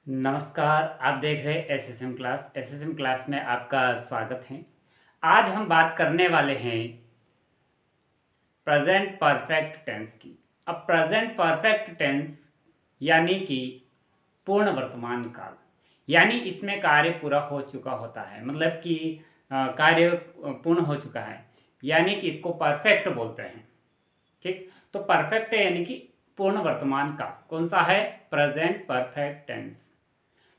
नमस्कार, आप देख रहे हैं एसएसएम क्लास में आपका स्वागत है। आज हम बात करने वाले हैं प्रेजेंट परफेक्ट टेंस की। अब प्रेजेंट परफेक्ट टेंस यानी कि पूर्ण वर्तमान काल, यानी इसमें कार्य पूरा हो चुका होता है, मतलब कि कार्य पूर्ण हो चुका है, यानी कि इसको परफेक्ट बोलते हैं। ठीक, तो परफेक्ट है यानी कि पूर्ण वर्तमान काल कौन सा है? Present perfect tense.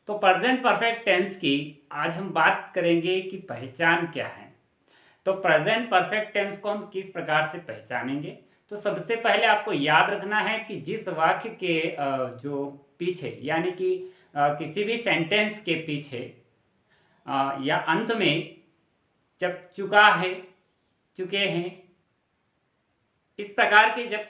तो प्रेजेंट परफेक्ट टेंस की आज हम बात करेंगे कि पहचान क्या है। तो प्रेजेंट परफेक्ट टेंस को हम किस प्रकार से पहचानेंगे? तो सबसे पहले आपको याद रखना है कि जिस वाक्य के जो पीछे, यानी कि किसी भी सेंटेंस के पीछे या अंत में जब चुका है, चुके हैं, इस प्रकार के जब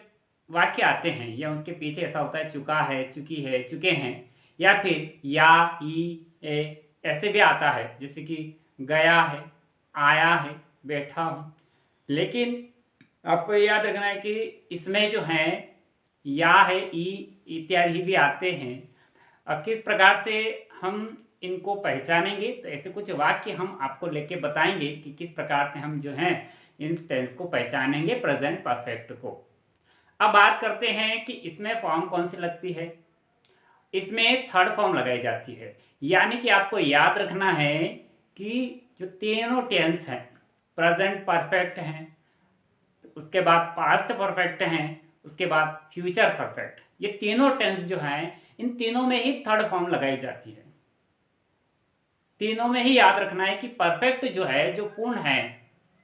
वाक्य आते हैं या उसके पीछे ऐसा होता है चुका है, चुकी है, चुके हैं, या फिर या, ई, ए, ऐसे भी आता है, जैसे कि गया है, आया है, बैठा हूं। लेकिन आपको ये याद रखना है कि इसमें जो है या है, ई इत्यादि भी आते हैं। किस प्रकार से हम इनको पहचानेंगे? तो ऐसे कुछ वाक्य हम आपको लेके बताएंगे कि किस प्रकार से हम जो है इन टेंस को पहचानेंगे, प्रेजेंट परफेक्ट को। अब बात करते हैं कि इसमें फॉर्म कौन सी लगती है। इसमें थर्ड फॉर्म लगाई जाती है, यानी कि आपको याद रखना है कि जो तीनों टेंस हैं, प्रेजेंट परफेक्ट हैं, उसके बाद पास्ट परफेक्ट हैं, उसके बाद फ्यूचर परफेक्ट, ये तीनों टेंस जो हैं, इन तीनों में ही थर्ड फॉर्म लगाई जाती है। तीनों में ही याद रखना है कि परफेक्ट जो है, जो पूर्ण है,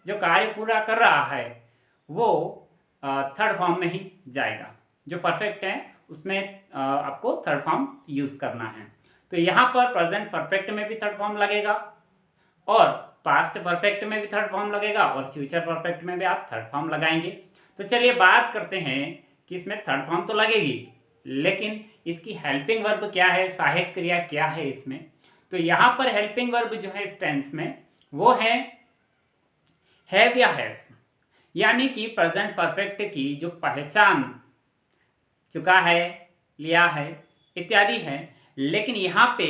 जो कार्य पूरा कर रहा है, वो थर्ड फॉर्म में ही जाएगा। जो परफेक्ट है उसमें आपको थर्ड फॉर्म यूज करना है। तो यहां पर प्रेजेंट परफेक्ट में भी थर्ड फॉर्म लगेगा, और पास्ट परफेक्ट में भी थर्ड फॉर्म लगेगा, और फ्यूचर परफेक्ट में भी आप थर्ड फॉर्म लगाएंगे। तो चलिए बात करते हैं कि इसमें थर्ड फॉर्म तो लगेगी, लेकिन इसकी हेल्पिंग वर्ब क्या है, सहायक क्रिया क्या है इसमें? तो यहां पर हेल्पिंग वर्ब जो है इस टेंस में, वो है हैव या हैज, यानी कि प्रेजेंट परफेक्ट की जो पहचान चुका है, लिया है, इत्यादि है। लेकिन यहाँ पे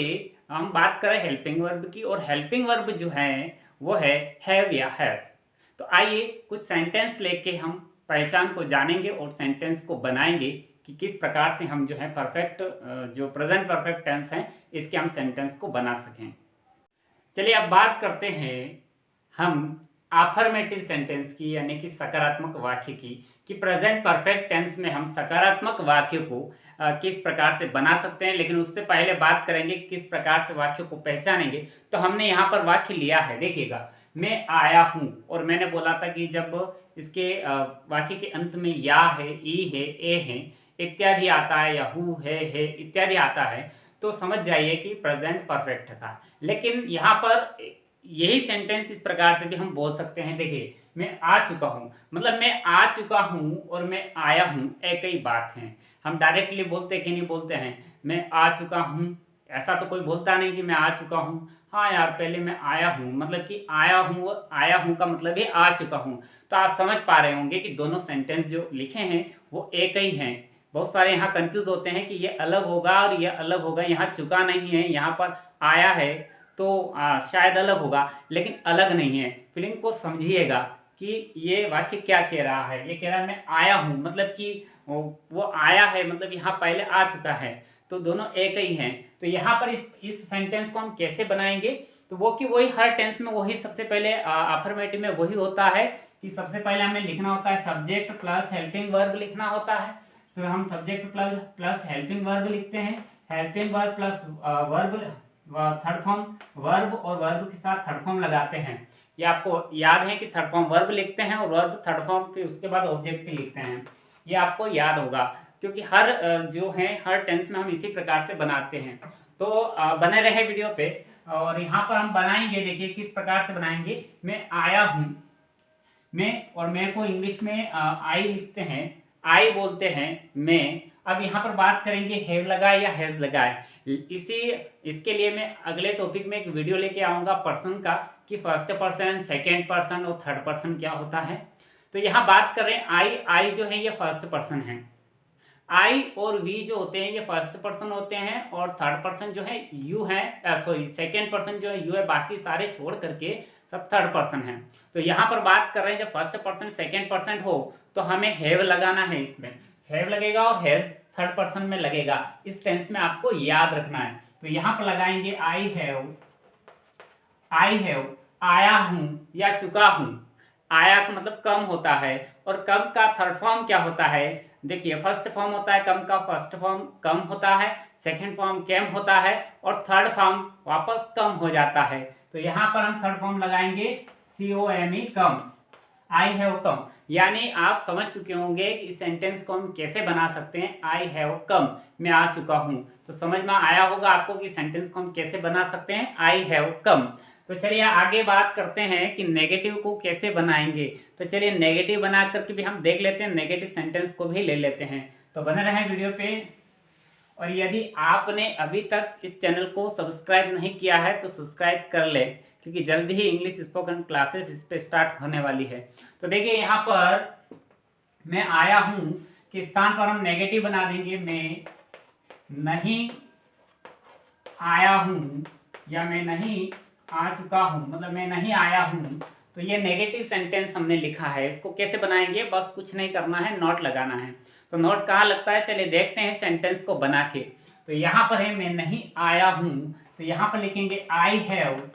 हम बात करें हेल्पिंग वर्ब की, और हेल्पिंग वर्ब जो है वो है हैव या हैज। तो आइए कुछ सेंटेंस लेके हम पहचान को जानेंगे और सेंटेंस को बनाएंगे कि किस प्रकार से हम जो है परफेक्ट, जो प्रेजेंट परफेक्ट टेंस है, इसके हम सेंटेंस को बना सकें। चलिए अब बात करते हैं हम अफर्मेटिव सेंटेंस की, यानी कि सकारात्मक वाक्य की, कि प्रेजेंट परफेक्ट टेंस में हम सकारात्मक वाक्य को किस प्रकार से बना सकते हैं। लेकिन उससे पहले बात करेंगे किस प्रकार से वाक्य को पहचानेंगे। तो हमने यहाँ पर वाक्य लिया है, देखिएगा, मैं आया हूँ, और मैंने बोला था कि जब इसके वाक्य के अंत में या है, ई है, ए है, इत्यादि आता है, या हु है इत्यादि आता है, तो समझ जाइए कि प्रेजेंट परफेक्ट था। लेकिन यहाँ पर यही सेंटेंस इस प्रकार से भी हम बोल सकते हैं, देखिए, मैं आ चुका हूं, मतलब मैं आ चुका हूं और मैं आया हूं, एक ही बात है। हम डायरेक्टली बोलते कि नहीं बोलते हैं, मैं आ चुका हूं, ऐसा तो कोई बोलता नहीं कि मैं आ चुका हूं। हाँ यार, पहले मैं आया हूं, मतलब कि आया हूं, और आया हूं का मतलब ही आ चुका हूं। तो आप समझ पा रहे होंगे कि दोनों सेंटेंस जो लिखे हैं वो एक ही हैं। बहुत सारे यहाँ कंफ्यूज होते हैं कि ये अलग होगा और ये अलग होगा, यहाँ चुका नहीं है, यहाँ पर आया है, तो शायद अलग होगा, लेकिन अलग नहीं है। फीलिंग को समझिएगा कि ये वाक्य क्या कह रहा है। ये कह रहा है मैं आया हूं, मतलब कि वो आया है, मतलब यहाँ पहले आ चुका है, तो दोनों एक ही हैं। तो यहाँ पर इस सेंटेंस को हम कैसे बनाएंगे? तो वो कि वही हर टेंस में वही सबसे पहले अफर्मेटिव में वही होता है कि सबसे पहले हमें लिखना होता है सब्जेक्ट प्लस हेल्पिंग वर्ब लिखना होता है। तो हम सब्जेक्ट प्लस हेल्पिंग वर्ब लिखते हैं, helping verb plus verb, third form verb, और वर्ब के साथ थर्ड फॉर्म लगाते हैं। ये आपको याद है कि थर्ड फॉर्म वर्ब लिखते हैं और वर्ब थर्ड फॉर्म, फिर उसके बाद ऑब्जेक्ट लिखते हैं। ये आपको याद होगा, क्योंकि हर जो है हर टेंस में हम इसी प्रकार से बनाते हैं। तो बने रहे वीडियो पे, और यहाँ पर हम बनाएंगे, देखिए किस प्रकार से बनाएंगे। मैं आया हूँ, मैं, और मैं को इंग्लिश में आई लिखते हैं, आई बोलते हैं मैं। अब यहाँ पर बात करेंगे हैव लगाए या हैज लगाए। इसी इसके लिए मैं अगले टॉपिक में एक वीडियो लेके आऊंगा पर्सन का, कि फर्स्ट पर्सन, सेकेंड पर्सन और थर्ड पर्सन क्या होता है। तो यहाँ बात कर रहे हैं आई, आई जो है ये फर्स्ट पर्सन है। आई और वी जो होते हैं ये फर्स्ट पर्सन होते हैं और थर्ड पर्सन जो है यू है, सॉरी सेकेंड पर्सन जो है यू है, बाकी सारे छोड़ करके सब थर्ड पर्सन है। तो यहाँ पर बात कर रहे हैं जब फर्स्ट पर्सन सेकेंड पर्सन हो तो हमें हैव लगाना है, इसमें हैव लगेगा और हैज थर्ड पर्सन में लगेगा। इस टेंस में आपको याद रखना है। तो यहाँ पर लगाएंगे आई हैव आया हूं या चुका हूं। आया का मतलब कम होता है और कम का थर्ड फॉर्म क्या होता है, देखिए फर्स्ट फॉर्म होता है कम का, फर्स्ट फॉर्म कम होता है, सेकंड फॉर्म कैम होता है और थर्ड फॉर्म वापस कम हो जाता है। तो यहाँ पर हम थर्ड फॉर्म लगाएंगे COME come, I have come. यानी आप समझ चुके होंगे कि इस सेंटेंस को हम कैसे बना सकते हैं, आई हैव कम, मैं आ चुका हूं। तो समझ में आया होगा आपको कि सेंटेंस को हम कैसे बना सकते हैं, आई हैव कम। तो चलिए आगे बात करते हैं कि नेगेटिव को कैसे बनाएंगे। तो चलिए नेगेटिव बना करके भी हम देख लेते हैं, नेगेटिव सेंटेंस को भी ले लेते हैं। तो बने रहें वीडियो पे। और यदि आपने अभी तक इस चैनल को सब्सक्राइब नहीं किया है तो सब्सक्राइब कर ले, क्योंकि जल्दी ही इंग्लिश स्पोकन क्लासेस इस पे स्टार्ट होने वाली है। तो देखिए यहाँ पर मैं आया हूँ के स्थान पर हम नेगेटिव बना देंगे, मैं नहीं आया हूँ या मैं नहीं आ चुका हूँ, मतलब मैं नहीं आया हूँ। तो ये नेगेटिव सेंटेंस हमने लिखा है, इसको कैसे बनाएंगे, बस कुछ नहीं करना है, नोट लगाना है। तो नोट कहाँ लगता है, चलिए देखते हैं सेंटेंस को बना के। तो यहाँ पर है मैं नहीं आया हूँ, तो यहाँ पर लिखेंगे आई हैव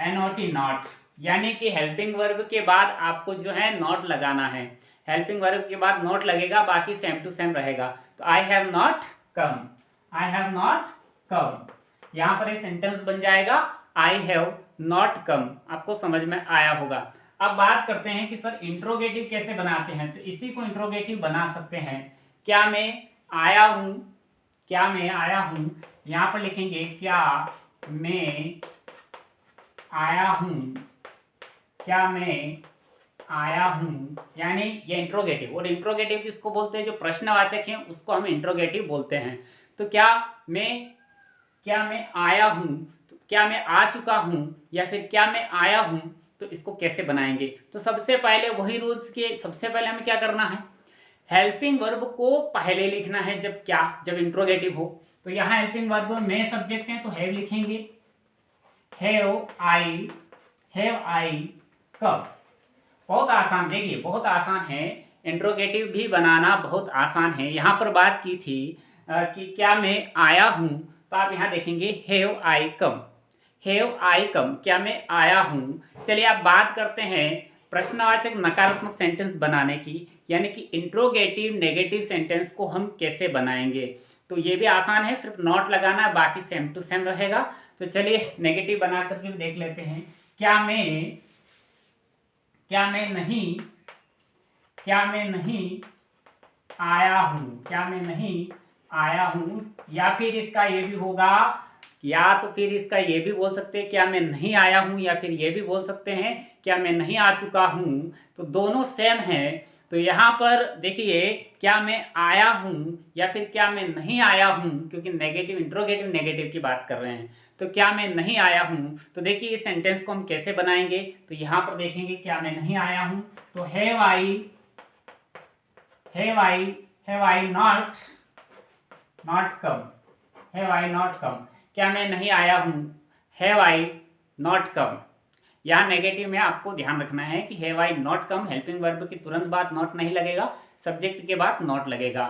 NOT नॉट, यानी कि हेल्पिंग वर्ब के बाद आपको जो है नॉट लगाना है। हेल्पिंग वर्ब के बाद नॉट लगेगा, बाकी सेम टू सेम रहेगा। तो आई हैव नॉट कम, यहाँ पर एक सेंटेंस बन जाएगा आई हैव नॉट कम। आपको समझ में आया होगा। अब बात करते हैं कि सर इंट्रोगेटिव कैसे बनाते हैं। तो इसी को इंट्रोगेटिव बना सकते हैं, क्या मैं आया हूं, यहाँ पर लिखेंगे क्या मैं आया हूं, यानी ये इंट्रोगेटिव। और इंट्रोगेटिव किसको बोलते हैं, जो प्रश्नवाचक है उसको हम इंट्रोगेटिव बोलते हैं। तो क्या मैं आया हूं, तो क्या मैं आ चुका हूं या फिर क्या मैं आया हूं, तो इसको कैसे बनाएंगे। तो सबसे पहले वही रूल्स के, सबसे पहले हमें क्या करना है, हेल्पिंग वर्ब को पहले लिखना है जब इंट्रोगेटिव हो। तो यहाँ हेल्पिंग वर्ब में सब्जेक्ट है तो हैव लिखेंगे, हैव आई कम। बहुत आसान, देखिए बहुत आसान है, इंट्रोगेटिव भी बनाना बहुत आसान है। यहाँ पर बात की थी कि क्या मैं आया हूँ, तो आप यहाँ देखेंगे हैव आई कम, क्या मैं आया हूँ। चलिए आप बात करते हैं प्रश्नवाचक नकारात्मक सेंटेंस बनाने की, यानी कि इंट्रोगेटिव नेगेटिव सेंटेंस को हम कैसे बनाएंगे। तो ये भी आसान है, सिर्फ नॉट लगाना है, बाकी सेम टू सेम रहेगा। तो चलिए नेगेटिव बना करके भी देख लेते हैं। क्या मैं नहीं आया हूँ, या फिर इसका ये भी होगा, या तो फिर इसका ये भी बोल सकते हैं क्या मैं नहीं आया हूँ, या फिर ये भी बोल सकते हैं क्या मैं नहीं आ चुका हूँ। तो दोनों सेम है। तो यहाँ पर देखिए क्या मैं आया हूँ या फिर क्या मैं नहीं आया हूँ, क्योंकि नेगेटिव इंट्रोगेटिव नेगेटिव की बात कर रहे हैं। तो क्या मैं नहीं आया हूँ, तो देखिए इस सेंटेंस को हम कैसे बनाएंगे। तो यहाँ पर देखेंगे क्या मैं नहीं आया हूँ, तो हैव आई नॉट कम, क्या मैं नहीं आया हूँ, हैव आई नॉट कम। यहाँ नेगेटिव में आपको ध्यान रखना है कि have I not come, helping verb के तुरंत बाद नॉट नहीं लगेगा, सब्जेक्ट के बाद नॉट लगेगा।